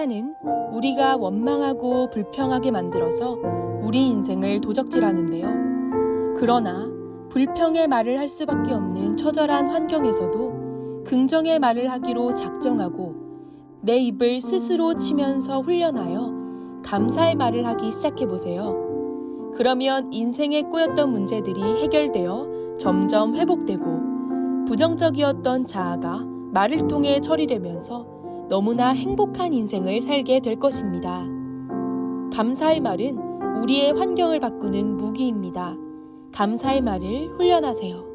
사단은 우리가 원망하고 불평하게 만들어서 우리 인생을 도적질하는데요. 그러나 불평의 말을 할 수밖에 없는 처절한 환경에서도 긍정의 말을 하기로 작정하고 내 입을 스스로 치면서 훈련하여 감사의 말을 하기 시작해보세요. 그러면 인생에 꼬였던 문제들이 해결되어 점점 회복되고 부정적이었던 자아가 말을 통해 처리되면서 너무나 행복한 인생을 살게 될 것입니다. 감사의 말은 우리의 환경을 바꾸는 무기입니다. 감사의 말을 훈련하세요.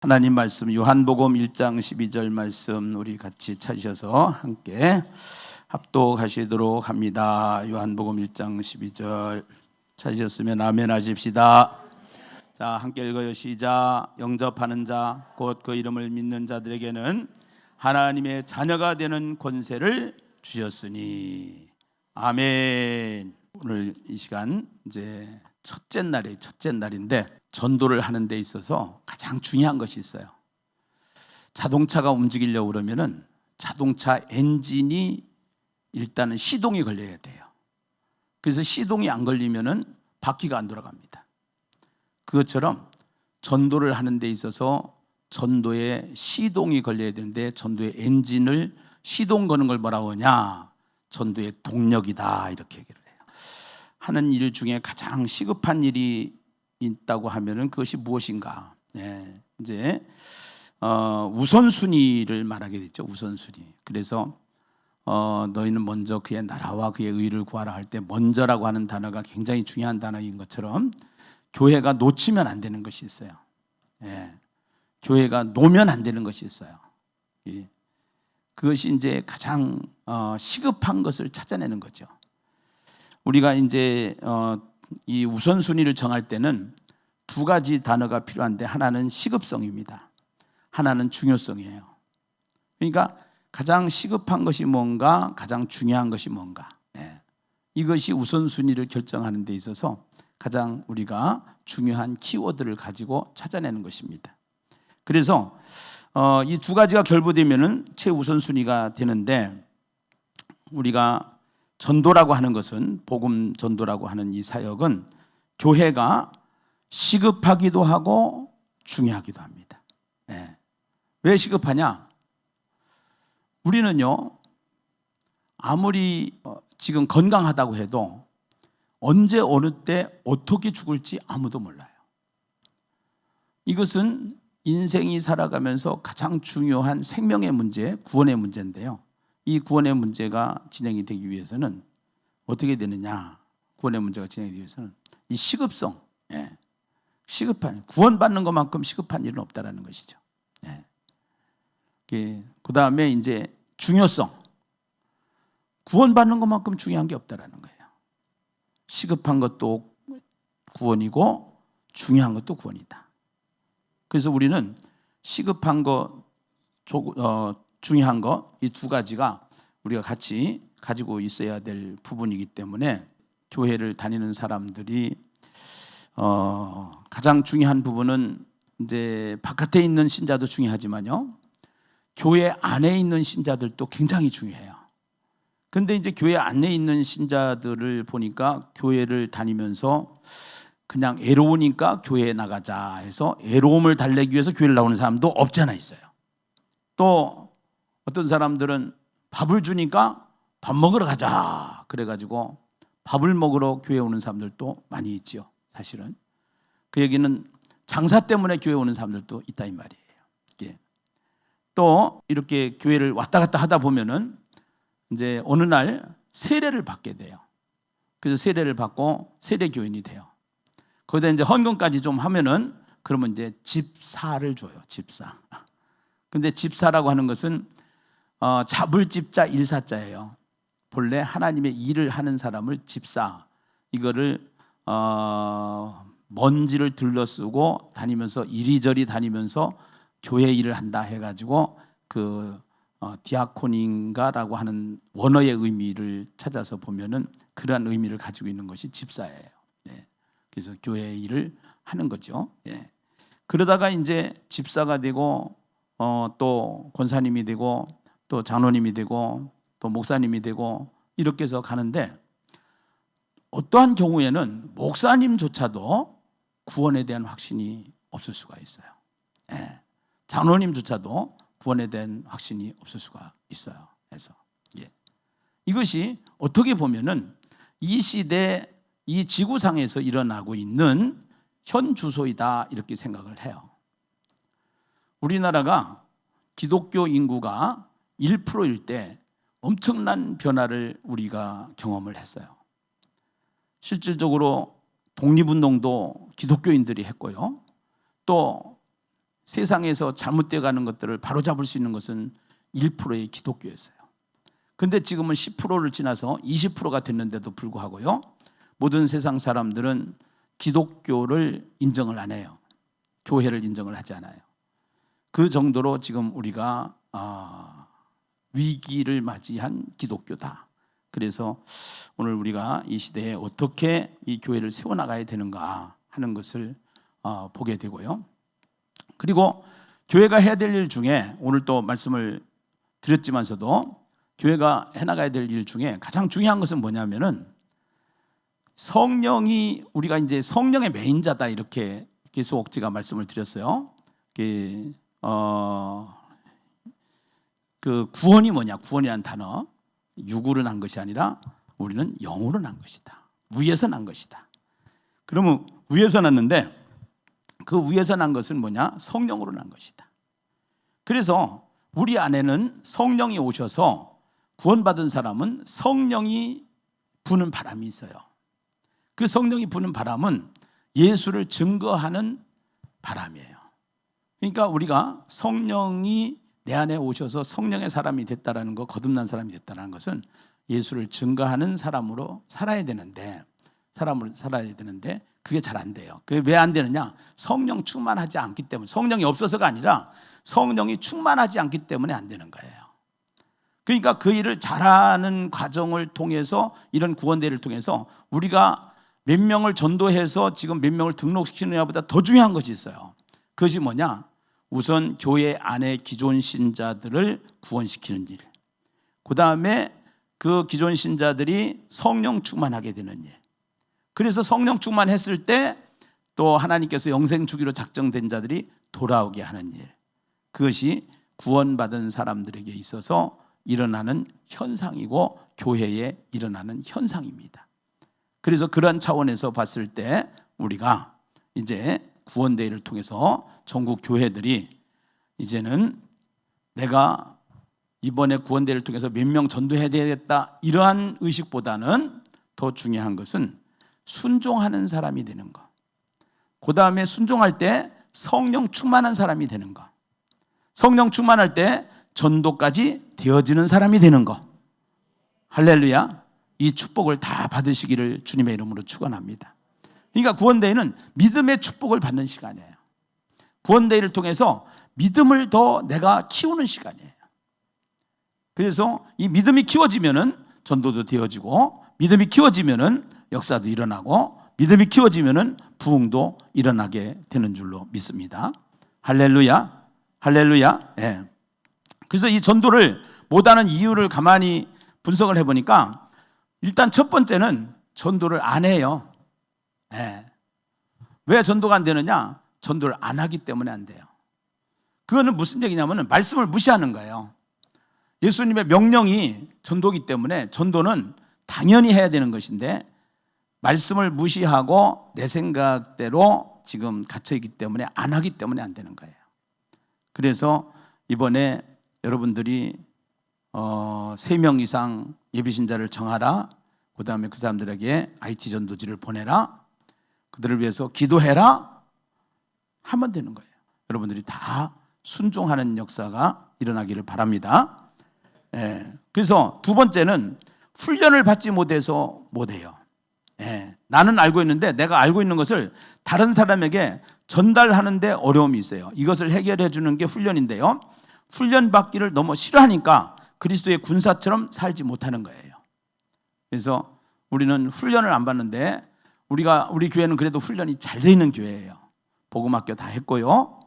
하나님 말씀 요한복음 1장 12절 말씀 우리 같이 찾으셔서 함께 합독하시도록 합니다. 요한복음 1장 12절 찾으셨으면 아멘 하십시다. 자, 함께 읽어요. 시작. 영접하는 자 곧 그 이름을 믿는 자들에게는 하나님의 자녀가 되는 권세를 주셨으니 아멘. 오늘 이 시간 이제 첫째 날인데 전도를 하는 데 있어서 가장 중요한 것이 있어요. 자동차가 움직이려고 그러면은 자동차 엔진이 일단은 시동이 걸려야 돼요. 그래서 시동이 안 걸리면은 바퀴가 안 돌아갑니다. 그것처럼 전도를 하는 데 있어서 전도에 시동이 걸려야 되는데 전도의 엔진을 시동 거는 걸 뭐라고 하냐? 전도의 동력이다 이렇게 얘기를 해요. 하는 일 중에 가장 시급한 일이 있다고 하면은 그것이 무엇인가? 이제 우선순위를 말하게 됐죠. 우선순위. 그래서 너희는 먼저 그의 나라와 그의 의를 구하라 할 때 먼저라고 하는 단어가 굉장히 중요한 단어인 것처럼 교회가 놓치면 안 되는 것이 있어요. 교회가 놓으면 안 되는 것이 있어요. 그것이 이제 가장 시급한 것을 찾아내는 거죠. 우리가 이제 이 우선순위를 정할 때는 두 가지 단어가 필요한데 하나는 시급성입니다. 하나는 중요성이에요. 그러니까 가장 시급한 것이 뭔가, 가장 중요한 것이 뭔가. 이것이 우선순위를 결정하는 데 있어서 가장 우리가 중요한 키워드를 가지고 찾아내는 것입니다. 그래서 이 두 가지가 결부되면은 최우선순위가 되는데 우리가 전도라고 하는 것은 복음 전도라고 하는 이 사역은 교회가 시급하기도 하고 중요하기도 합니다. 왜 시급하냐? 우리는요 아무리 지금 건강하다고 해도 언제 어느 때 어떻게 죽을지 아무도 몰라요. 이것은 인생이 살아가면서 가장 중요한 생명의 문제, 구원의 문제인데요. 이 구원의 문제가 진행이 되기 위해서는 어떻게 되느냐? 구원의 문제가 진행이 되기 위해서는 이 시급성, 시급한 구원받는 것만큼 시급한 일은 없다라는 것이죠. 그 다음에 이제 중요성, 구원받는 것만큼 중요한 게 없다라는 거예요. 시급한 것도 구원이고 중요한 것도 구원이다. 그래서 우리는 시급한 것, 중요한 것, 이 두 가지가 우리가 같이 가지고 있어야 될 부분이기 때문에 교회를 다니는 사람들이 가장 중요한 부분은 이제 바깥에 있는 신자도 중요하지만요, 교회 안에 있는 신자들도 굉장히 중요해요. 근데 이제 교회 안에 있는 신자들을 보니까 교회를 다니면서 그냥 애로우니까 교회에 나가자 해서 애로움을 달래기 위해서 교회를 나오는 사람도 없지 않아 있어요. 또 어떤 사람들은 밥을 주니까 밥 먹으러 가자 그래가지고 밥을 먹으러 교회에 오는 사람들도 많이 있지요. 사실은 그 얘기는 장사 때문에 교회에 오는 사람들도 있다 이 말이에요. 또 이렇게 교회를 왔다 갔다 하다 보면은 이제 어느 날 세례를 받게 돼요. 그래서 세례를 받고 세례교인이 돼요. 거기다 이제 헌금까지 좀 하면은 그러면 이제 집사를 줘요. 집사. 근데 집사라고 하는 것은 잡을 집자 일사자예요. 본래 하나님의 일을 하는 사람을 집사, 이거를 먼지를 들러쓰고 다니면서 이리저리 다니면서 교회 일을 한다 해가지고 그 디아코니인가라고 하는 원어의 의미를 찾아서 보면은 그러한 의미를 가지고 있는 것이 집사예요. 예. 그래서 교회 일을 하는 거죠. 예. 그러다가 이제 집사가 되고 또 권사님이 되고 또 장로님이 되고 또 목사님이 되고 이렇게 해서 가는데 어떠한 경우에는 목사님조차도 구원에 대한 확신이 없을 수가 있어요. 예. 장로님조차도 구원에 대한 확신이 없을 수가 있어요. 그래서 이것이 어떻게 보면은 이 시대 이 지구상에서 일어나고 있는 현 주소이다 이렇게 생각을 해요. 우리나라가 기독교 인구가 1%일 때 엄청난 변화를 우리가 경험을 했어요. 실질적으로 독립운동도 기독교인들이 했고요. 또 세상에서 잘못되어 가는 것들을 바로잡을 수 있는 것은 1%의 기독교였어요. 그런데 지금은 10%를 지나서 20%가 됐는데도 불구하고요, 모든 세상 사람들은 기독교를 인정을 안 해요. 교회를 인정을 하지 않아요. 그 정도로 지금 우리가 위기를 맞이한 기독교다. 그래서 오늘 우리가 이 시대에 어떻게 이 교회를 세워나가야 되는가 하는 것을 보게 되고요. 그리고 교회가 해야 될 일 중에 오늘 또 말씀을 드렸지만서도 교회가 해나가야 될 일 중에 가장 중요한 것은 뭐냐면은 성령이 우리가 이제 성령의 메인자다 이렇게 계속 제가 말씀을 드렸어요. 그 구원이 뭐냐? 구원이라는 단어 육으로 난 것이 아니라 우리는 영으로 난 것이다. 위에서 난 것이다. 그러면 위에서 났는데 그 위에서 난 것은 뭐냐? 성령으로 난 것이다. 그래서 우리 안에는 성령이 오셔서 구원받은 사람은 성령이 부는 바람이 있어요. 그 성령이 부는 바람은 예수를 증거하는 바람이에요. 그러니까 우리가 성령이 내 안에 오셔서 성령의 사람이 됐다라는 거, 거듭난 사람이 됐다는 것은 예수를 증거하는 사람으로 살아야 되는데 그게 잘 안 돼요. 그게 왜 안 되느냐? 성령 충만하지 않기 때문에, 성령이 없어서가 아니라 성령이 충만하지 않기 때문에 안 되는 거예요. 그러니까 그 일을 잘하는 과정을 통해서, 이런 구원대회를 통해서 우리가 몇 명을 전도해서 지금 몇 명을 등록시키느냐보다 더 중요한 것이 있어요. 그것이 뭐냐? 우선 교회 안에 기존 신자들을 구원시키는 일, 그 다음에 그 기존 신자들이 성령 충만하게 되는 일. 그래서 성령 충만했을 때 또 하나님께서 영생 주기로 작정된 자들이 돌아오게 하는 일, 그것이 구원받은 사람들에게 있어서 일어나는 현상이고 교회에 일어나는 현상입니다. 그래서 그런 차원에서 봤을 때 우리가 이제 구원대회를 통해서 전국 교회들이 이제는 내가 이번에 구원대회를 통해서 몇 명 전도해야 되겠다 이러한 의식보다는 더 중요한 것은 순종하는 사람이 되는 것, 그 다음에 순종할 때 성령 충만한 사람이 되는 것, 성령 충만할 때 전도까지 되어지는 사람이 되는 것. 할렐루야. 이 축복을 다 받으시기를 주님의 이름으로 축원합니다. 그러니까 구원대회는 믿음의 축복을 받는 시간이에요. 구원대회를 통해서 믿음을 더 내가 키우는 시간이에요. 그래서 이 믿음이 키워지면은 전도도 되어지고, 믿음이 키워지면은 역사도 일어나고, 믿음이 키워지면은 부흥도 일어나게 되는 줄로 믿습니다. 할렐루야. 할렐루야. 예. 그래서 이 전도를 못하는 이유를 가만히 분석을 해보니까 일단 첫 번째는 전도를 안 해요. 예. 왜 전도가 안 되느냐? 전도를 안 하기 때문에 안 돼요. 그거는 무슨 얘기냐면 말씀을 무시하는 거예요. 예수님의 명령이 전도이기 때문에 전도는 당연히 해야 되는 것인데 말씀을 무시하고 내 생각대로 지금 갇혀있기 때문에 안 하기 때문에 안 되는 거예요. 그래서 이번에 여러분들이 3명 이상 예비신자를 정하라, 그 다음에 그 사람들에게 IT 전도지를 보내라, 그들을 위해서 기도해라 하면 되는 거예요. 여러분들이 다 순종하는 역사가 일어나기를 바랍니다. 예. 그래서 두 번째는 훈련을 받지 못해서 못해요. 나는 알고 있는데 내가 알고 있는 것을 다른 사람에게 전달하는데 어려움이 있어요. 이것을 해결해 주는 게 훈련인데요. 훈련 받기를 너무 싫어하니까 그리스도의 군사처럼 살지 못하는 거예요. 그래서 우리는 훈련을 안 받는데 우리 교회는 그래도 훈련이 잘 돼 있는 교회예요. 복음학교 다 했고요.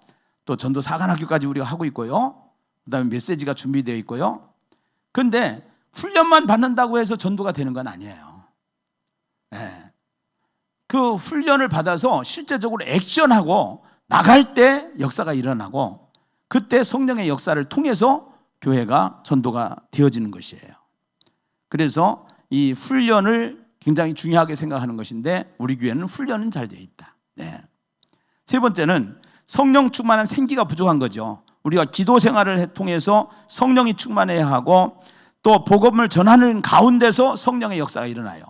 또 전도 사관학교까지 우리가 하고 있고요. 그다음에 메시지가 준비되어 있고요. 근데 훈련만 받는다고 해서 전도가 되는 건 아니에요. 그 훈련을 받아서 실제적으로 액션하고 나갈 때 역사가 일어나고 그때 성령의 역사를 통해서 교회가 전도가 되어지는 것이에요. 그래서 이 훈련을 굉장히 중요하게 생각하는 것인데 우리 교회는 훈련은 잘 되어 있다. 세 번째는 성령 충만한 생기가 부족한 거죠. 우리가 기도 생활을 통해서 성령이 충만해야 하고 또 복음을 전하는 가운데서 성령의 역사가 일어나요.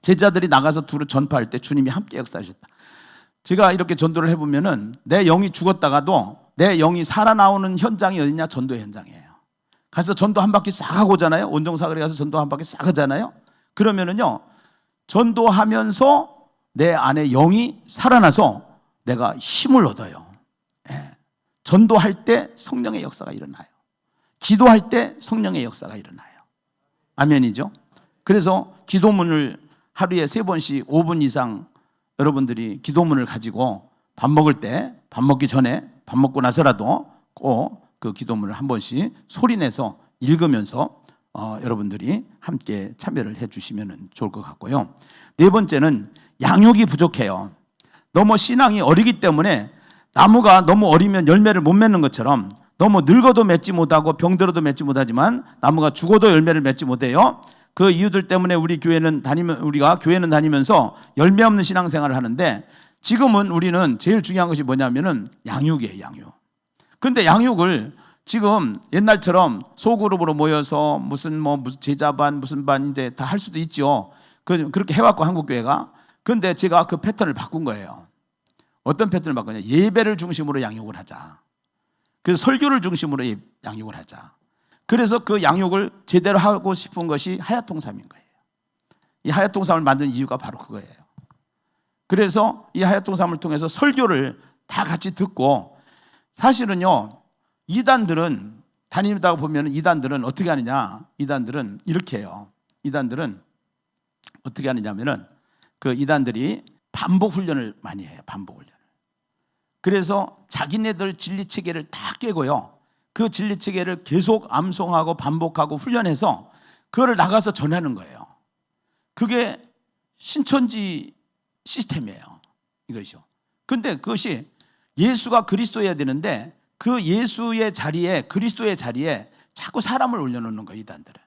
제자들이 나가서 두루 전파할 때 주님이 함께 역사하셨다. 제가 이렇게 전도를 해보면은 내 영이 죽었다가도 내 영이 살아나오는 현장이 어디냐? 전도 현장이에요. 가서 전도 한 바퀴 싹 하고 오잖아요. 온정사거리 가서 전도 한 바퀴 싹 하잖아요. 그러면은요, 전도하면서 내 안에 영이 살아나서 내가 힘을 얻어요. 전도할 때 성령의 역사가 일어나요. 기도할 때 성령의 역사가 일어나요. 아멘이죠? 그래서 기도문을 하루에 3번씩 5분 이상 여러분들이 기도문을 가지고 밥 먹을 때, 밥 먹기 전에, 밥 먹고 나서라도 꼭 그 기도문을 한 번씩 소리내서 읽으면서 여러분들이 함께 참여를 해주시면 좋을 것 같고요. 네 번째는 양육이 부족해요. 너무 신앙이 어리기 때문에 나무가 너무 어리면 열매를 못 맺는 것처럼 너무 늙어도 맺지 못하고 병들어도 맺지 못하지만 나무가 죽어도 열매를 맺지 못해요. 그 이유들 때문에 우리가 교회는 다니면서 열매 없는 신앙생활을 하는데 지금은 우리는 제일 중요한 것이 뭐냐면은 양육이에요, 양육. 근데 양육을 지금 옛날처럼 소그룹으로 모여서 무슨 제자반 무슨 반 이제 다 할 수도 있죠. 그렇게 해왔고 한국교회가. 근데 제가 그 패턴을 바꾼 거예요. 어떤 패턴을 바꾸냐? 예배를 중심으로 양육을 하자. 그래서 설교를 중심으로 양육을 하자. 그래서 그 양육을 제대로 하고 싶은 것이 하야통삼인 거예요. 이 하야통삼을 만든 이유가 바로 그거예요. 그래서 이 하야통삼을 통해서 설교를 다 같이 듣고 사실은요, 이단들은 다니다 보면 이단들은 어떻게 하느냐? 이단들은 이렇게 해요. 이단들은 어떻게 하느냐면은 그 이단들이 반복 훈련을 많이 해요. 반복 훈련을. 그래서 자기네들 진리 체계를 다 깨고요. 그 진리 체계를 계속 암송하고 반복하고 훈련해서 그거를 나가서 전하는 거예요. 그게 신천지 시스템이에요. 이것이요. 근데 그것이 예수가 그리스도여야 되는데 그 예수의 자리에 그리스도의 자리에 자꾸 사람을 올려놓는 거예요. 이단들은.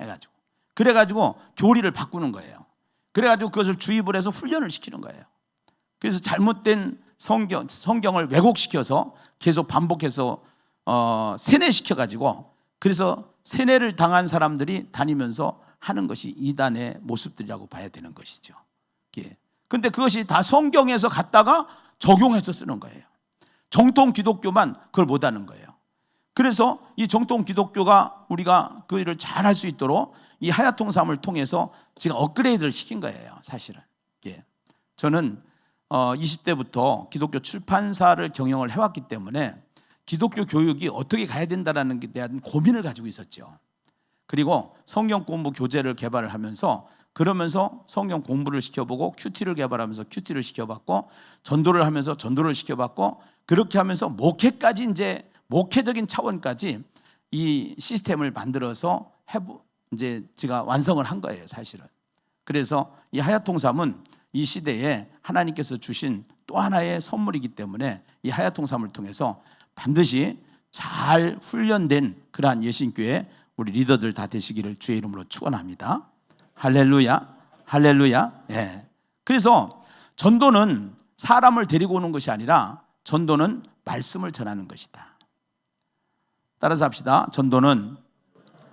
해가지고. 그래가지고 교리를 바꾸는 거예요. 그래가지고 그것을 주입을 해서 훈련을 시키는 거예요. 그래서 잘못된 성경을 왜곡시켜서 계속 반복해서 세뇌시켜가지고 그래서 세뇌를 당한 사람들이 다니면서 하는 것이 이단의 모습들이라고 봐야 되는 것이죠. 근데 그것이 다 성경에서 갖다가 적용해서 쓰는 거예요. 정통 기독교만 그걸 못하는 거예요. 그래서 이 정통 기독교가 우리가 그 일을 잘 할 수 있도록 이 하야통삼을 통해서 지금 업그레이드를 시킨 거예요. 사실은. 저는 20대부터 기독교 출판사를 경영을 해왔기 때문에 기독교 교육이 어떻게 가야 된다는 데 대한 고민을 가지고 있었죠. 그리고 성경 공부 교재를 개발을 하면서 그러면서 성경 공부를 시켜보고 큐티를 개발하면서 큐티를 시켜봤고 전도를 하면서 전도를 시켜봤고 그렇게 하면서 목회까지 이제 목회적인 차원까지 이 시스템을 만들어서 이제 제가 완성을 한 거예요, 사실은. 그래서 이 하야통삼은 이 시대에 하나님께서 주신 또 하나의 선물이기 때문에 이 하야통삼을 통해서 반드시 잘 훈련된 그러한 예신교회 우리 리더들 다 되시기를 주의 이름으로 축원합니다. 할렐루야, 할렐루야. 그래서 전도는 사람을 데리고 오는 것이 아니라 전도는 말씀을 전하는 것이다. 따라서 합시다. 전도는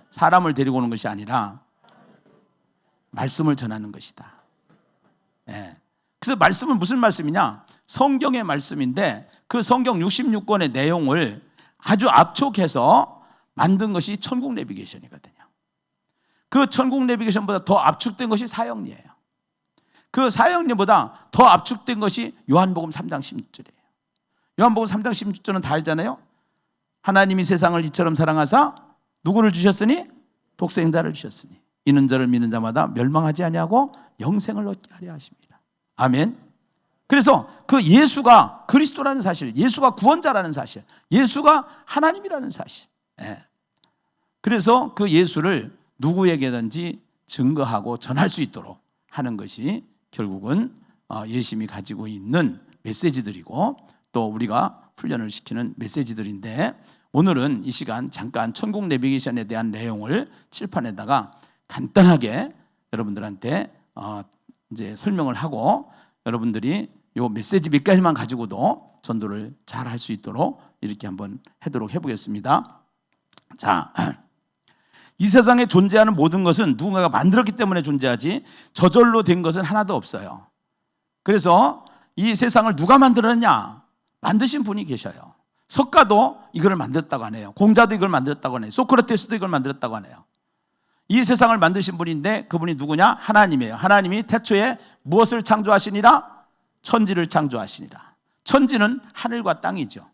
사람을 데리고 오는 것이 아니라 말씀을 전하는 것이다. 그래서 말씀은 무슨 말씀이냐? 성경의 말씀인데 그 성경 66권의 내용을 아주 압축해서 만든 것이 천국 내비게이션이거든요. 그 천국 내비게이션보다 더 압축된 것이 사형리예요. 그 사역령보다 더 압축된 것이 요한복음 3장 16절이에요. 요한복음 3장 16절은 다 알잖아요. 하나님이 세상을 이처럼 사랑하사 누구를 주셨으니? 독생자를 주셨으니 이는 저를 믿는 자마다 멸망하지 아니하고 영생을 얻게 하려 하십니다. 아멘. 그래서 그 예수가 그리스도라는 사실, 예수가 구원자라는 사실, 예수가 하나님이라는 사실. 그래서 그 예수를 누구에게든지 증거하고 전할 수 있도록 하는 것이 결국은 예수님이 가지고 있는 메시지들이고 또 우리가 훈련을 시키는 메시지들인데, 오늘은 이 시간 잠깐 천국 내비게이션에 대한 내용을 칠판에다가 간단하게 여러분들한테 이제 설명을 하고 여러분들이 요 메시지 몇 가지만 가지고도 전도를 잘 할 수 있도록 이렇게 한번 하도록 해보겠습니다. 자, 이 세상에 존재하는 모든 것은 누군가가 만들었기 때문에 존재하지 저절로 된 것은 하나도 없어요. 그래서 이 세상을 누가 만들었냐? 만드신 분이 계셔요. 석가도 이걸 만들었다고 하네요. 공자도 이걸 만들었다고 하네요. 소크라테스도 이걸 만들었다고 하네요. 이 세상을 만드신 분인데 그분이 누구냐? 하나님이에요. 하나님이 태초에 무엇을 창조하시니라? 천지를 창조하시니라. 천지는 하늘과 땅이죠.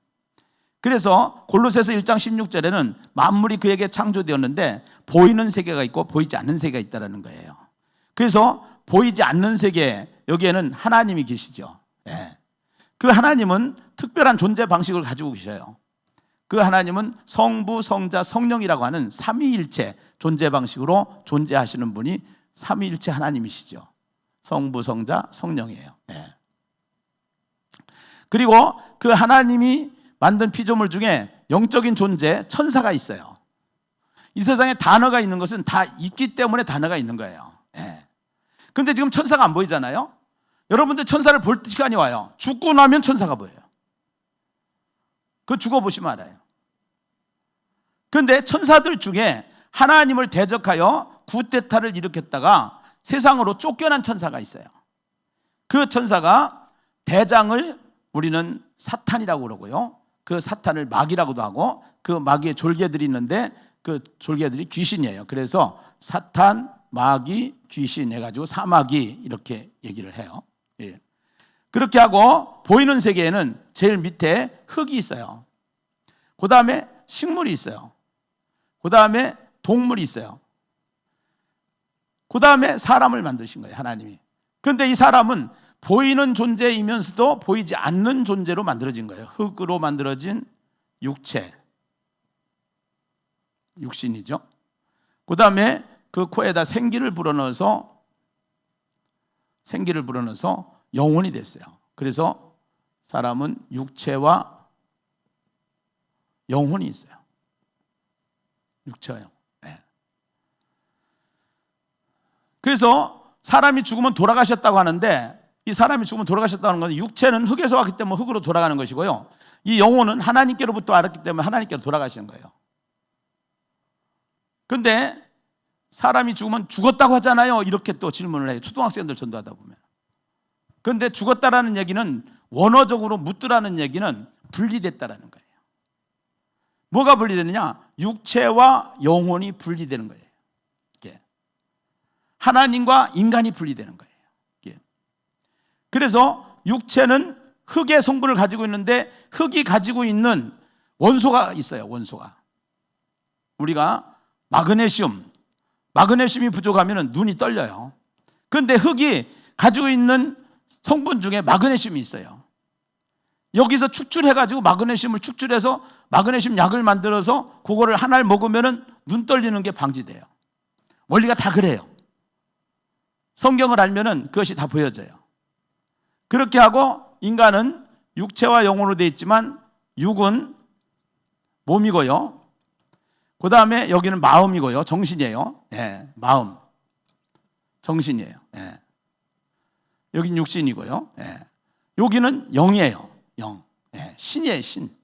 그래서 골로새서 1장 16절에는 만물이 그에게 창조되었는데 보이는 세계가 있고 보이지 않는 세계가 있다는 거예요. 그래서 보이지 않는 세계, 여기에는 하나님이 계시죠. 그 하나님은 특별한 존재 방식을 가지고 계셔요. 그 하나님은 성부, 성자, 성령이라고 하는 삼위일체 존재 방식으로 존재하시는 분이 삼위일체 하나님이시죠. 성부, 성자, 성령이에요. 그리고 그 하나님이 만든 피조물 중에 영적인 존재, 천사가 있어요. 이 세상에 단어가 있는 것은 다 있기 때문에 단어가 있는 거예요. 그런데 지금 천사가 안 보이잖아요. 여러분들 천사를 볼 시간이 와요. 죽고 나면 천사가 보여요. 그거 죽어보시면 알아요. 그런데 천사들 중에 하나님을 대적하여 구테타를 일으켰다가 세상으로 쫓겨난 천사가 있어요. 그 천사가 대장을 우리는 사탄이라고 그러고요. 그 사탄을 마귀라고도 하고 그 마귀의 졸개들이 있는데 그 졸개들이 귀신이에요. 그래서 사탄, 마귀, 귀신 해가지고 사마귀 이렇게 얘기를 해요. 그렇게 하고 보이는 세계에는 제일 밑에 흙이 있어요. 그 다음에 식물이 있어요. 그 다음에 동물이 있어요. 그 다음에 사람을 만드신 거예요, 하나님이. 그런데 이 사람은 보이는 존재이면서도 보이지 않는 존재로 만들어진 거예요. 흙으로 만들어진 육체, 육신이죠. 그 다음에 그 코에다 생기를 불어넣어서 영혼이 됐어요. 그래서 사람은 육체와 영혼이 있어요. 육체요. 그래서 사람이 죽으면 돌아가셨다고 하는데, 이 사람이 죽으면 돌아가셨다는 건 육체는 흙에서 왔기 때문에 흙으로 돌아가는 것이고요. 이 영혼은 하나님께로부터 알았기 때문에 하나님께로 돌아가시는 거예요. 그런데 사람이 죽으면 죽었다고 하잖아요. 이렇게 또 질문을 해요. 초등학생들 전도하다 보면. 그런데 죽었다라는 얘기는 원어적으로 묻더라는 얘기는 분리됐다라는 거예요. 뭐가 분리되느냐? 육체와 영혼이 분리되는 거예요. 이게. 하나님과 인간이 분리되는 거예요. 이게. 그래서 육체는 흙의 성분을 가지고 있는데 흙이 가지고 있는 원소가 있어요. 원소가. 우리가 마그네슘이 부족하면 눈이 떨려요. 그런데 흙이 가지고 있는 성분 중에 마그네슘이 있어요. 여기서 축출해가지고 마그네슘을 축출해서 마그네슘 약을 만들어서 그거를 하나를 먹으면 눈 떨리는 게 방지돼요. 원리가 다 그래요. 성경을 알면은 그것이 다 보여져요. 그렇게 하고 인간은 육체와 영혼으로 되어 있지만 육은 몸이고요. 그 다음에 여기는 마음이고요. 정신이에요. 마음. 정신이에요. 여기는 육신이고요. 여기는 영이에요. 영. 신이에요. 신.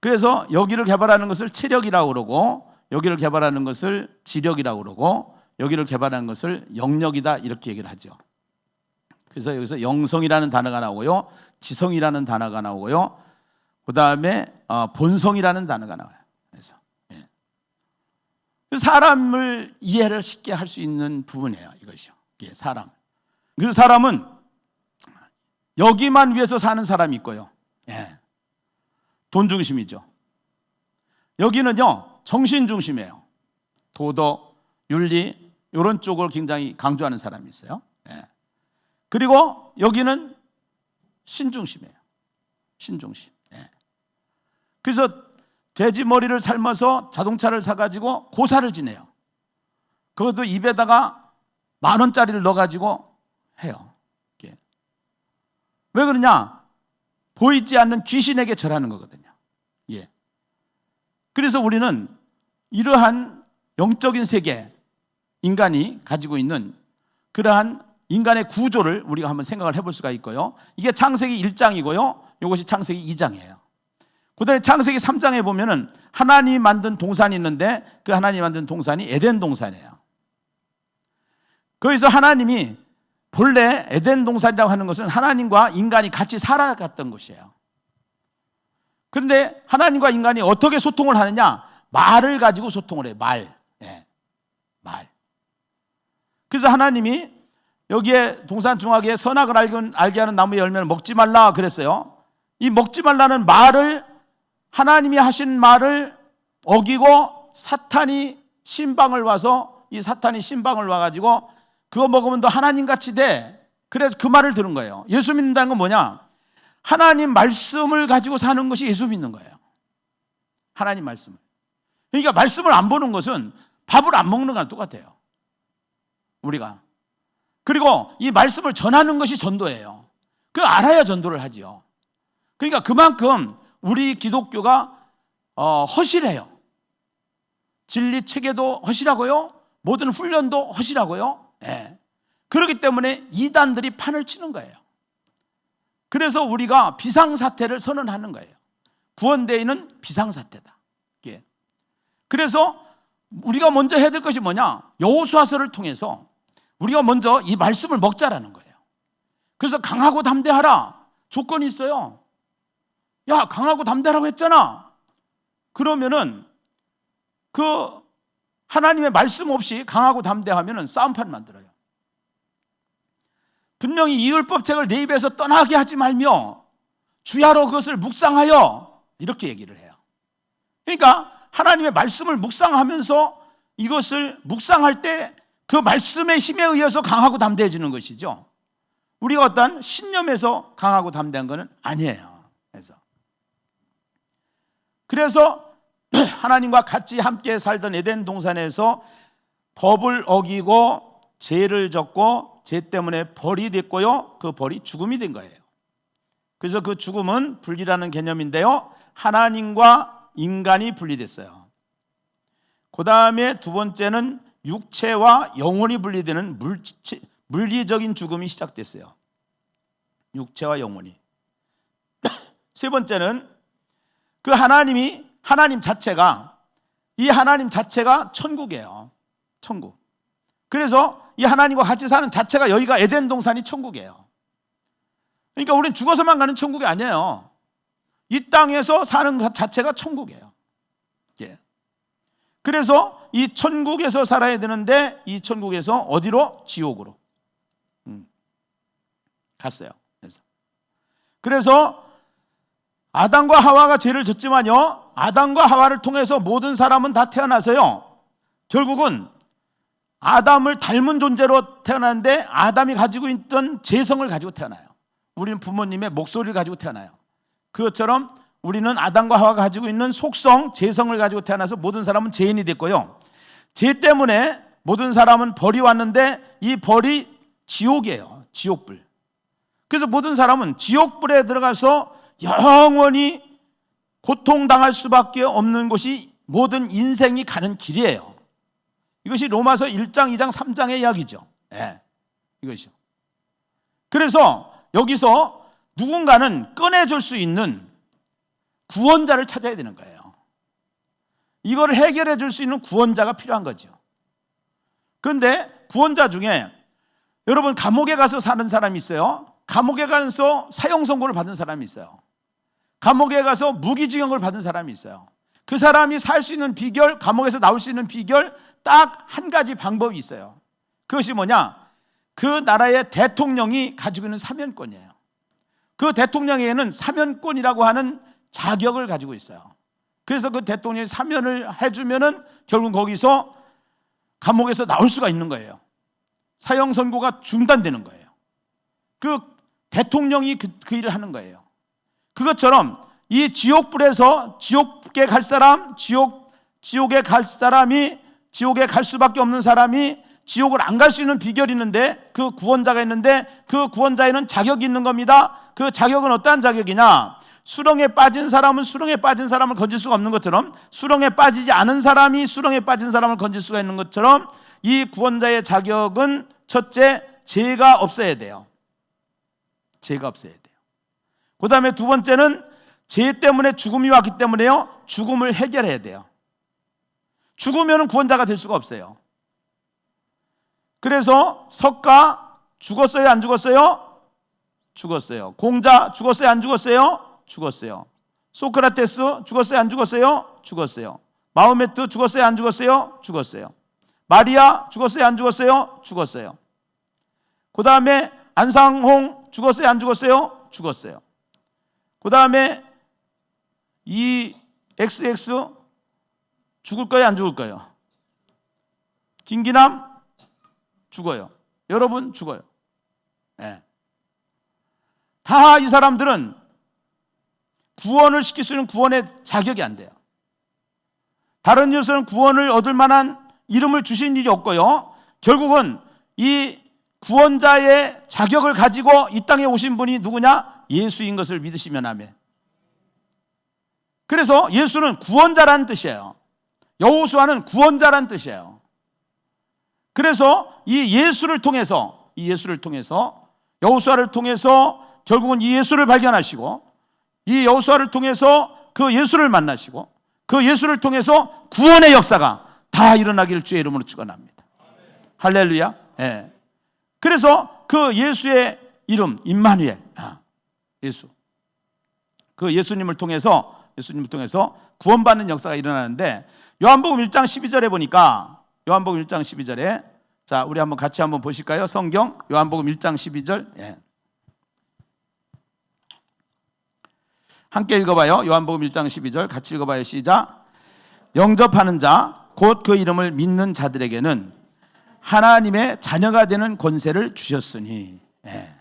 그래서 여기를 개발하는 것을 체력이라고 그러고, 여기를 개발하는 것을 지력이라고 그러고, 여기를 개발하는 것을 영력이다 이렇게 얘기를 하죠. 그래서 여기서 영성이라는 단어가 나오고요, 지성이라는 단어가 나오고요, 그 다음에 본성이라는 단어가 나와요. 그래서 사람을 이해를 쉽게 할 수 있는 부분이에요. 이것이요. 사람. 그 사람은 여기만 위해서 사는 사람이 있고요. 예. 돈 중심이죠. 여기는요, 정신 중심이에요. 도덕, 윤리, 이런 쪽을 굉장히 강조하는 사람이 있어요. 예. 그리고 여기는 신중심이에요. 신중심. 예. 그래서 돼지 머리를 삶아서 자동차를 사가지고 고사를 지내요. 그것도 입에다가 10,000원짜리를 넣어가지고 해요. 이렇게. 왜 그러냐? 보이지 않는 귀신에게 절하는 거거든요. 예. 그래서 우리는 이러한 영적인 세계, 인간이 가지고 있는 그러한 인간의 구조를 우리가 한번 생각을 해볼 수가 있고요. 이게 창세기 1장이고요. 이것이 창세기 2장이에요. 그 다음에 창세기 3장에 보면은 하나님이 만든 동산이 있는데 그 하나님이 만든 동산이 에덴 동산이에요. 거기서 하나님이 본래 에덴 동산이라고 하는 것은 하나님과 인간이 같이 살아갔던 곳이에요. 그런데 하나님과 인간이 어떻게 소통을 하느냐? 말을 가지고 소통을 해요. 말. 예. 말. 그래서 하나님이 여기에 동산 중앙에 선악을 알게 하는 나무의 열매를 먹지 말라 그랬어요. 이 먹지 말라는 말을, 하나님이 하신 말을 어기고 사탄이 신방을 와서, 이 사탄이 신방을 와가지고 그거 먹으면 너 하나님같이 돼. 그래서 그 말을 들은 거예요. 예수 믿는다는 건 뭐냐? 하나님 말씀을 가지고 사는 것이 예수 믿는 거예요. 하나님 말씀을. 그러니까 말씀을 안 보는 것은 밥을 안 먹는 거랑 똑같아요. 우리가. 그리고 이 말씀을 전하는 것이 전도예요. 그걸 알아야 전도를 하지요. 그러니까 그만큼 우리 기독교가 허실해요. 진리 체계도 허실하고요. 모든 훈련도 허실하고요. 예. 그렇기 때문에 이단들이 판을 치는 거예요. 그래서 우리가 비상사태를 선언하는 거예요. 구원대회는 비상사태다. 예. 그래서 우리가 먼저 해야 될 것이 뭐냐? 여호수아서를 통해서 우리가 먼저 이 말씀을 먹자라는 거예요. 그래서 강하고 담대하라. 조건이 있어요. 야, 강하고 담대하라고 했잖아. 그러면은 그 하나님의 말씀 없이 강하고 담대하면은 싸움판 만들어요. 분명히 이 율법책을 내 입에서 떠나게 하지 말며 주야로 그것을 묵상하여, 이렇게 얘기를 해요. 그러니까 하나님의 말씀을 묵상하면서 이것을 묵상할 때 그 말씀의 힘에 의해서 강하고 담대해지는 것이죠. 우리가 어떤 신념에서 강하고 담대한 것은 아니에요. 그래서 하나님과 같이 함께 살던 에덴 동산에서 법을 어기고 죄를 졌고 죄 때문에 벌이 됐고요. 그 벌이 죽음이 된 거예요. 그래서 그 죽음은 분리라는 개념인데요. 하나님과 인간이 분리됐어요. 그 다음에 두 번째는 육체와 영혼이 분리되는 물리적인 죽음이 시작됐어요. 육체와 영혼이. 세 번째는 그 하나님 자체가, 이 하나님 자체가 천국이에요. 천국. 그래서 이 하나님과 같이 사는 자체가, 여기가 에덴 동산이 천국이에요. 그러니까 우리는 죽어서만 가는 천국이 아니에요. 이 땅에서 사는 것 자체가 천국이에요. 예. 그래서 이 천국에서 살아야 되는데 이 천국에서 어디로? 지옥으로 갔어요. 그래서 아담과 하와가 죄를 졌지만요, 아담과 하와를 통해서 모든 사람은 다 태어나서요, 결국은 아담을 닮은 존재로 태어나는데 아담이 가지고 있던 재성을 가지고 태어나요. 우리는 부모님의 목소리를 가지고 태어나요. 그것처럼 우리는 아담과 하와가 가지고 있는 속성, 재성을 가지고 태어나서 모든 사람은 죄인이 됐고요. 죄 때문에 모든 사람은 벌이 왔는데 이 벌이 지옥이에요. 지옥불. 그래서 모든 사람은 지옥불에 들어가서 영원히 고통당할 수밖에 없는 곳이 모든 인생이 가는 길이에요. 이것이 로마서 1장, 2장, 3장의 이야기죠. 네, 이것이죠. 그래서 여기서 누군가는 꺼내줄 수 있는 구원자를 찾아야 되는 거예요. 이걸 해결해 줄 수 있는 구원자가 필요한 거죠. 그런데 구원자 중에 여러분, 감옥에 가서 사는 사람이 있어요. 감옥에 가서 사형 선고를 받은 사람이 있어요. 감옥에 가서 무기징역을 받은 사람이 있어요. 그 사람이 살 수 있는 비결, 감옥에서 나올 수 있는 비결 딱 한 가지 방법이 있어요. 그것이 뭐냐? 그 나라의 대통령이 가지고 있는 사면권이에요. 그 대통령에게는 사면권이라고 하는 자격을 가지고 있어요. 그래서 그 대통령이 사면을 해주면은 결국 거기서 감옥에서 나올 수가 있는 거예요. 사형 선고가 중단되는 거예요. 그 대통령이 그 일을 하는 거예요. 그것처럼 이 지옥불에서 지옥에 갈 사람, 지옥에 갈 사람이, 지옥에 갈 수밖에 없는 사람이 지옥을 안 갈 수 있는 비결이 있는데, 그 구원자가 있는데, 그 구원자에는 자격이 있는 겁니다. 그 자격은 어떠한 자격이냐? 수렁에 빠진 사람은 수렁에 빠진 사람을 건질 수가 없는 것처럼, 수렁에 빠지지 않은 사람이 수렁에 빠진 사람을 건질 수가 있는 것처럼, 이 구원자의 자격은 첫째, 죄가 없어야 돼요. 죄가 없어야 돼요. 그 다음에 두 번째는 죄 때문에 죽음이 왔기 때문에요, 죽음을 해결해야 돼요. 죽으면 구원자가 될 수가 없어요. 그래서 석가 죽었어요, 안 죽었어요? 죽었어요. 공자 죽었어요, 안 죽었어요? 죽었어요. 소크라테스 죽었어요, 안 죽었어요? 죽었어요. 마호메트 죽었어요, 안 죽었어요? 죽었어요. 마리아 죽었어요, 안 죽었어요? 죽었어요. 그 다음에 안상홍 죽었어요, 안 죽었어요? 죽었어요. 그 다음에 이 XX 죽을 거예요, 안 죽을 거예요? 김기남 죽어요. 여러분 죽어요. 네. 다 이 사람들은 구원을 시킬 수 있는 구원의 자격이 안 돼요. 다른 이웃은 구원을 얻을 만한 이름을 주신 일이 없고요, 결국은 이 구원자의 자격을 가지고 이 땅에 오신 분이 누구냐? 예수인 것을 믿으시면 아멘. 그래서 예수는 구원자라는 뜻이에요. 여호수아는 구원자라는 뜻이에요. 그래서 이 예수를 통해서 여호수아를 통해서 결국은 이 예수를 발견하시고, 이 여호수아를 통해서 그 예수를 만나시고, 그 예수를 통해서 구원의 역사가 다 일어나기를 주의 이름으로 축원합니다. 할렐루야. 예. 그래서 그 예수의 이름 임마누엘, 예수, 그 예수님을 통해서 구원받는 역사가 일어나는데, 요한복음 1장 12절에 보니까, 요한복음 1장 12절에, 자, 우리 한번 같이 한번 보실까요? 성경 요한복음 1장 12절. 예. 함께 읽어봐요. 요한복음 1장 12절 같이 읽어봐요. 시작. 영접하는 자, 곧 그 이름을 믿는 자들에게는 하나님의 자녀가 되는 권세를 주셨으니. 예.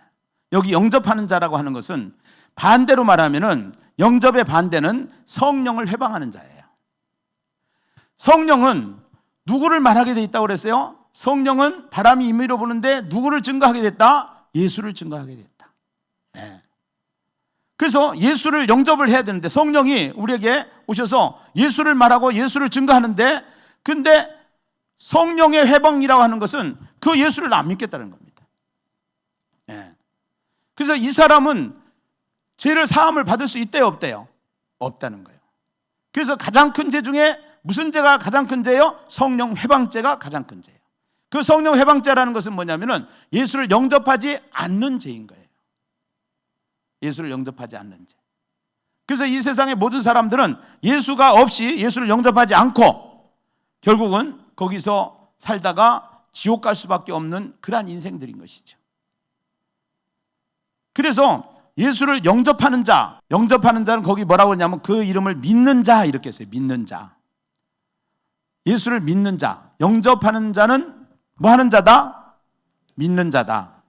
여기 영접하는 자라고 하는 것은 반대로 말하면은, 영접의 반대는 성령을 회방하는 자예요. 성령은 누구를 말하게 돼 있다고 그랬어요? 성령은 바람이 임의로 부는데 누구를 증거하게 됐다? 예수를 증거하게 됐다. 네. 그래서 예수를 영접을 해야 되는데, 성령이 우리에게 오셔서 예수를 말하고 예수를 증거하는데, 근데 성령의 회방이라고 하는 것은 그 예수를 안 믿겠다는 겁니다. 네. 그래서 이 사람은 죄를 사함을 받을 수 있대요, 없대요? 없다는 거예요. 그래서 가장 큰 죄 중에 무슨 죄가 가장 큰 죄예요? 성령 회방죄가 가장 큰 죄예요. 그 성령 회방죄라는 것은 뭐냐면은 예수를 영접하지 않는 죄인 거예요. 예수를 영접하지 않는 죄. 그래서 이 세상의 모든 사람들은 예수가 없이, 예수를 영접하지 않고 결국은 거기서 살다가 지옥 갈 수밖에 없는 그러한 인생들인 것이죠. 그래서 예수를 영접하는 자는 거기 뭐라고 하냐면 그 이름을 믿는 자 이렇게 했어요. 믿는 자. 예수를 믿는 자. 영접하는 자는 뭐 하는 자다? 믿는 자다.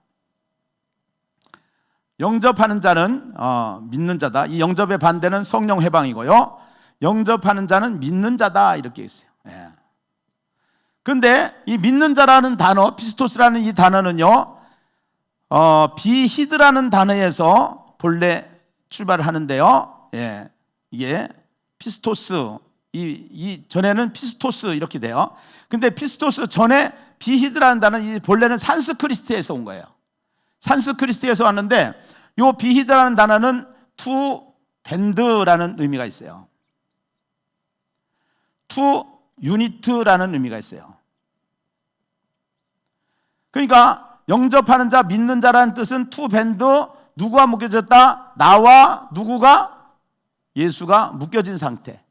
영접하는 자는 믿는 자다. 이 영접의 반대는 성령 회방이고요, 영접하는 자는 믿는 자다 이렇게 했어요. 예. 근데 이 믿는 자라는 단어, 피스토스라는 이 단어는요, 비히드라는 단어에서 본래 출발을 하는데요. 예. 이게 피스토스, 이 전에는 피스토스 이렇게 돼요. 근데 피스토스 전에 비히드라는 단어는 이 본래는 산스크리트에서 온 거예요. 산스크리트에서 왔는데, 이 비히드라는 단어는 투 밴드라는 의미가 있어요. 투 유니트라는 의미가 있어요. 그러니까 영접하는 자, 믿는 자라는 뜻은 투 밴드, 누구와 묶여졌다? 나와 누구가? 예수가 묶여진 상태.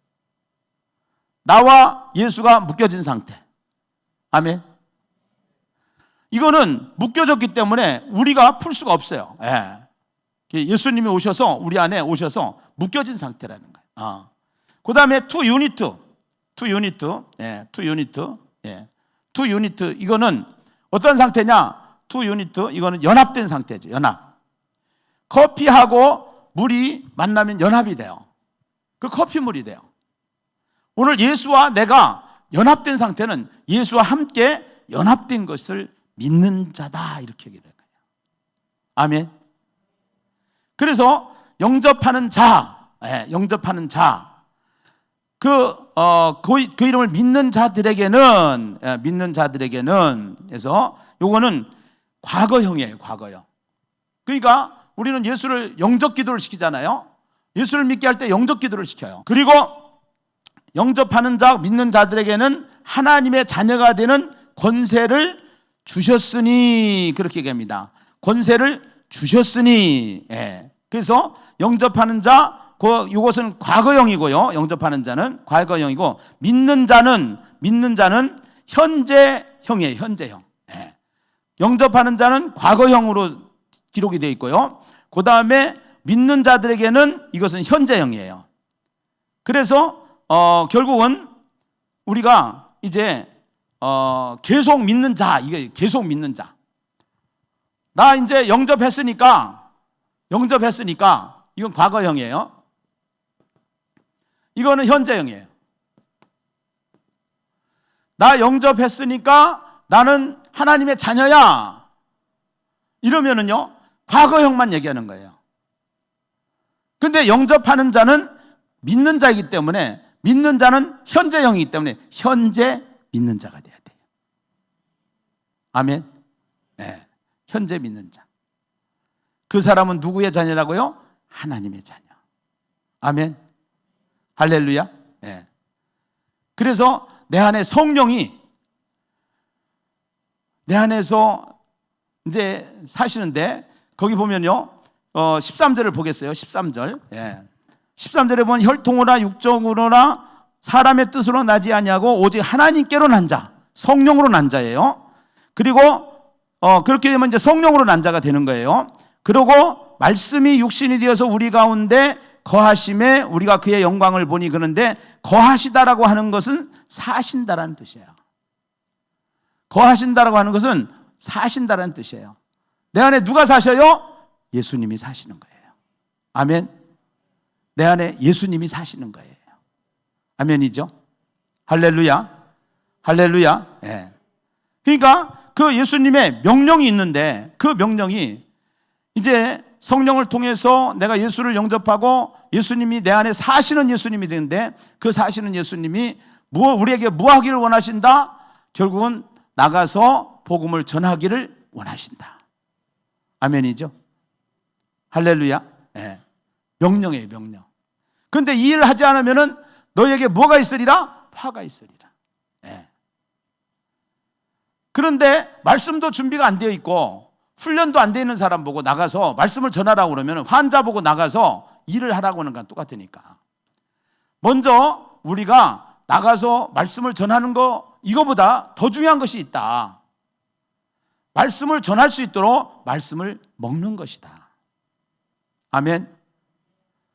나와 예수가 묶여진 상태. 아멘. 이거는 묶여졌기 때문에 우리가 풀 수가 없어요. 예. 예수님이 오셔서 우리 안에 오셔서 묶여진 상태라는 거예요. 그 다음에 투 유니트. 이거는 어떤 상태냐? 투 유니트, 이거는 연합된 상태죠. 연합. 커피하고 물이 만나면 연합이 돼요. 그 커피물이 돼요. 오늘 예수와 내가 연합된 상태는 예수와 함께 연합된 것을 믿는 자다, 이렇게 얘기를 해요. 아멘. 그래서 영접하는 자, 그 이름을 믿는 자들에게는, 그래서 요거는 과거형이에요, 과거형. 그러니까 우리는 예수를 영접 기도를 시키잖아요. 예수를 믿게 할 때 영접 기도를 시켜요. 그리고 영접하는 자, 믿는 자들에게는 하나님의 자녀가 되는 권세를 주셨으니, 그렇게 얘기합니다. 권세를 주셨으니. 예. 그래서 영접하는 자, 이것은 과거형이고요. 영접하는 자는 과거형이고, 믿는 자는 현재형이에요. 현재형. 예. 영접하는 자는 과거형으로 기록이 되어 있고요. 그 다음에 믿는 자들에게는 이것은 현재형이에요. 그래서 결국은 우리가 이제 계속 믿는 자, 이게 계속 믿는 자. 나 이제 영접했으니까 이건 과거형이에요. 이거는 현재형이에요. 나 영접했으니까 나는 하나님의 자녀야, 이러면은요 과거형만 얘기하는 거예요. 근데 영접하는 자는 믿는 자이기 때문에, 믿는 자는 현재형이기 때문에 현재 믿는 자가 돼야 돼요. 아멘. 네. 현재 믿는 자. 그 사람은 누구의 자녀라고요? 하나님의 자녀. 아멘. 할렐루야. 네. 그래서 내 안에 성령이 내 안에서 이제 사시는데, 거기 보면요 13절을 보겠어요. 13절. 예. 13절에 보면 혈통으로나 육정으로나 사람의 뜻으로 나지 아니하고 오직 하나님께로 난 자, 성령으로 난 자예요. 그리고 그렇게 되면 이제 성령으로 난 자가 되는 거예요. 그리고 말씀이 육신이 되어서 우리 가운데 거하심에 우리가 그의 영광을 보니, 그런데 거하시다라고 하는 것은 사신다라는 뜻이에요. 거하신다라고 하는 것은 사신다라는 뜻이에요. 내 안에 누가 사셔요? 예수님이 사시는 거예요. 아멘. 내 안에 예수님이 사시는 거예요. 아멘이죠. 할렐루야. 할렐루야. 예. 그러니까 그 예수님의 명령이 있는데, 그 명령이 이제 성령을 통해서 내가 예수를 영접하고 예수님이 내 안에 사시는 예수님이 되는데, 그 사시는 예수님이 우리에게 뭐 하기를 원하신다? 결국은 나가서 복음을 전하기를 원하신다. 아멘이죠. 할렐루야. 예. 명령이에요, 명령. 그런데 이 일을 하지 않으면은 너에게 뭐가 있으리라? 화가 있으리라. 예. 그런데 말씀도 준비가 안 되어 있고 훈련도 안 되어 있는 사람 보고 나가서 말씀을 전하라고 그러면, 환자 보고 나가서 일을 하라고 하는 건 똑같으니까, 먼저 우리가 나가서 말씀을 전하는 거, 이거보다 더 중요한 것이 있다. 말씀을 전할 수 있도록 말씀을 먹는 것이다. 아멘.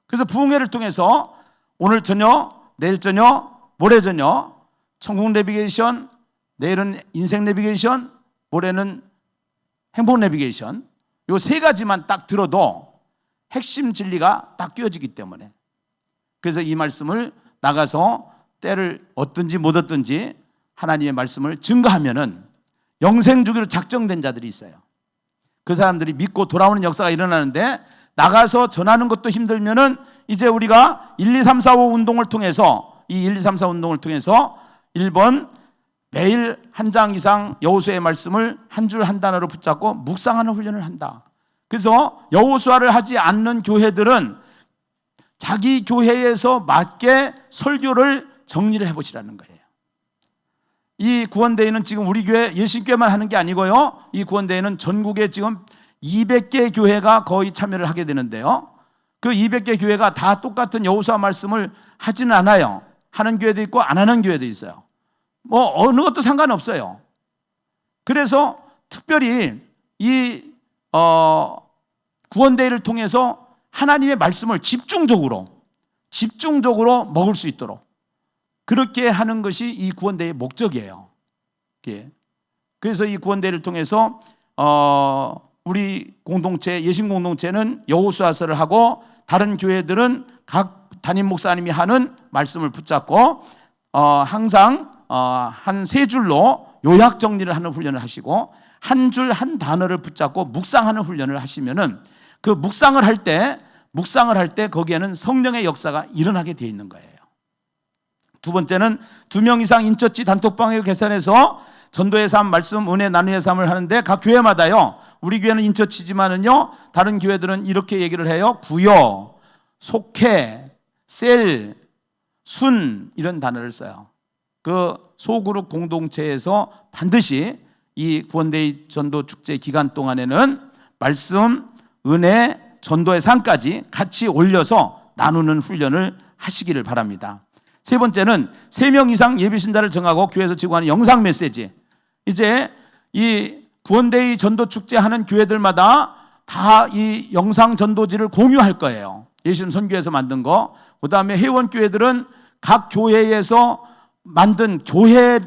그래서 부흥회를 통해서 오늘 저녁, 내일 저녁, 모레 저녁 천국 내비게이션, 내일은 인생 내비게이션, 모레는 행복 내비게이션, 요 세 가지만 딱 들어도 핵심 진리가 딱 끼워지기 때문에, 그래서 이 말씀을 나가서 때를 얻든지 못 얻든지 하나님의 말씀을 증거하면은 영생 주기로 작정된 자들이 있어요. 그 사람들이 믿고 돌아오는 역사가 일어나는데, 나가서 전하는 것도 힘들면은 이제 우리가 1, 2, 3, 4, 5 운동을 통해서, 이 1, 2, 3, 4 운동을 통해서 1번 매일 한 장 이상 여호수아의 말씀을 한 줄 한 단어로 붙잡고 묵상하는 훈련을 한다. 그래서 여호수아를 하지 않는 교회들은 자기 교회에서 맞게 설교를 정리를 해보시라는 거예요. 이 구원대회는 지금 우리 교회 예신교회만 하는 게 아니고요, 이 구원대회는 전국에 지금 200개 교회가 거의 참여를 하게 되는데요, 그 200개 교회가 다 똑같은 여호수아 말씀을 하지는 않아요. 하는 교회도 있고 안 하는 교회도 있어요. 뭐 어느 것도 상관없어요. 그래서 특별히 이 구원대회를 통해서 하나님의 말씀을 집중적으로 먹을 수 있도록 그렇게 하는 것이 이 구원대회의 목적이에요. 예. 그래서 이 구원대회를 통해서 우리 공동체, 예신 공동체는 여호수아서를 하고 다른 교회들은 각 담임 목사님이 하는 말씀을 붙잡고 항상 한 세 줄로 요약 정리를 하는 훈련을 하시고 한 줄 한 단어를 붙잡고 묵상하는 훈련을 하시면은 그 묵상을 할 때 거기에는 성령의 역사가 일어나게 되어 있는 거예요. 두 번째는 2명 이상 인처치 단톡방을 개설해서 전도의 삶, 말씀, 은혜, 나눔의 삶을 하는데 각 교회마다요. 우리 교회는 인처치지만은요. 다른 교회들은 이렇게 얘기를 해요. 구요, 속해, 셀, 순 이런 단어를 써요. 그 소그룹 공동체에서 반드시 이 구원대회 전도 축제 기간 동안에는 말씀, 은혜, 전도의 삶까지 같이 올려서 나누는 훈련을 하시기를 바랍니다. 세 번째는 3명 이상 예비신자를 정하고 교회에서 지구하는 영상 메시지. 이제 이 구원대회 전도 축제 하는 교회들마다 다 이 영상 전도지를 공유할 거예요. 예수님 선교에서 만든 거. 그 다음에 회원교회들은 각 교회에서 만든 교회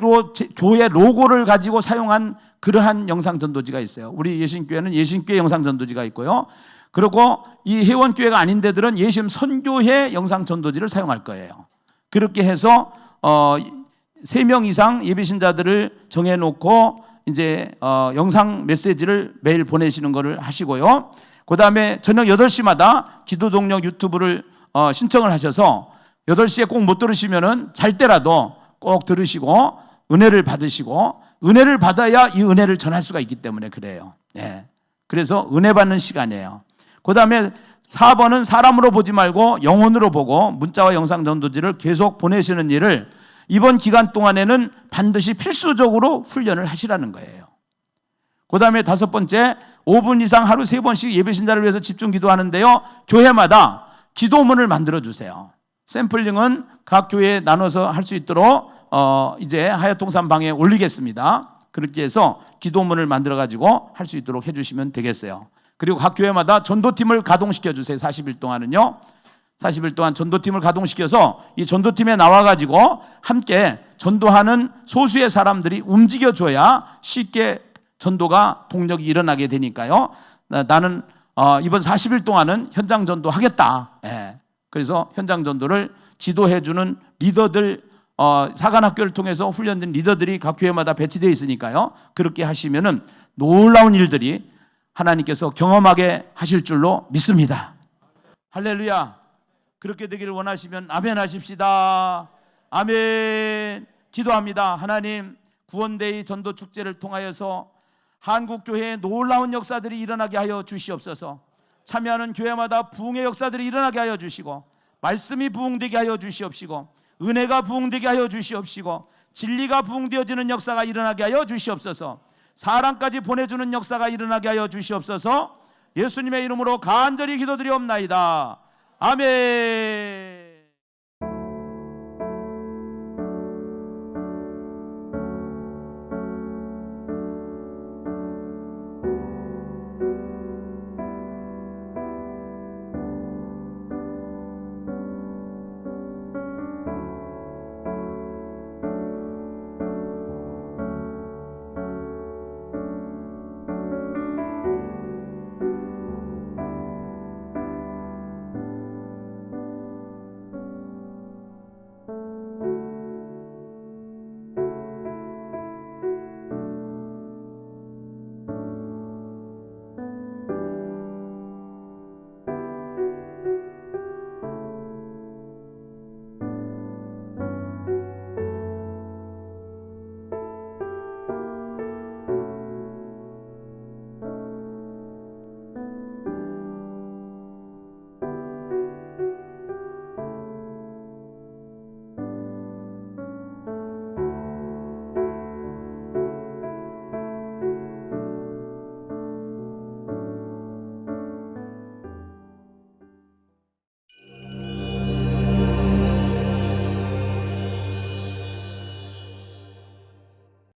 로고를 가지고 사용한 그러한 영상 전도지가 있어요. 우리 예신교회는 예신교회 영상 전도지가 있고요. 그리고 이 회원교회가 아닌 데들은 예심 선교회 영상 전도지를 사용할 거예요. 그렇게 해서 3명 이상 예비신자들을 정해놓고 이제 영상 메시지를 매일 보내시는 것을 하시고요. 그 다음에 저녁 8시마다 기도 동력 유튜브를 신청을 하셔서 8시에 꼭 못 들으시면은 잘 때라도 꼭 들으시고 은혜를 받으시고 은혜를 받아야 이 은혜를 전할 수가 있기 때문에 그래요. 예. 그래서 은혜 받는 시간이에요. 그 다음에 4번은 사람으로 보지 말고 영혼으로 보고 문자와 영상 전도지를 계속 보내시는 일을 이번 기간 동안에는 반드시 필수적으로 훈련을 하시라는 거예요. 그 다음에 5번째, 5분 이상 하루 3번씩 예배신자를 위해서 집중 기도하는데요. 교회마다 기도문을 만들어 주세요. 샘플링은 각 교회에 나눠서 할 수 있도록 이제 하야통산방에 올리겠습니다. 그렇게 해서 기도문을 만들어 가지고 할 수 있도록 해주시면 되겠어요. 그리고 각 교회마다 전도팀을 가동시켜 주세요. 40일 동안은요. 40일 동안 전도팀을 가동시켜서 이 전도팀에 나와가지고 함께 전도하는 소수의 사람들이 움직여줘야 쉽게 전도가 동력이 일어나게 되니까요. 나는 이번 40일 동안은 현장 전도하겠다. 예. 그래서 현장 전도를 지도해주는 리더들, 사관학교를 통해서 훈련된 리더들이 각 교회마다 배치되어 있으니까요. 그렇게 하시면은 놀라운 일들이 하나님께서 경험하게 하실 줄로 믿습니다. 할렐루야. 그렇게 되기를 원하시면 아멘 하십시다. 아멘. 기도합니다. 하나님, 구원대회 전도 축제를 통하여서 한국교회에 놀라운 역사들이 일어나게 하여 주시옵소서. 참여하는 교회마다 부흥의 역사들이 일어나게 하여 주시고 말씀이 부흥되게 하여 주시옵시고 은혜가 부흥되게 하여 주시옵시고 진리가 부흥되어지는 역사가 일어나게 하여 주시옵소서. 사랑까지 보내주는 역사가 일어나게 하여 주시옵소서. 예수님의 이름으로 간절히 기도드리옵나이다. 아멘.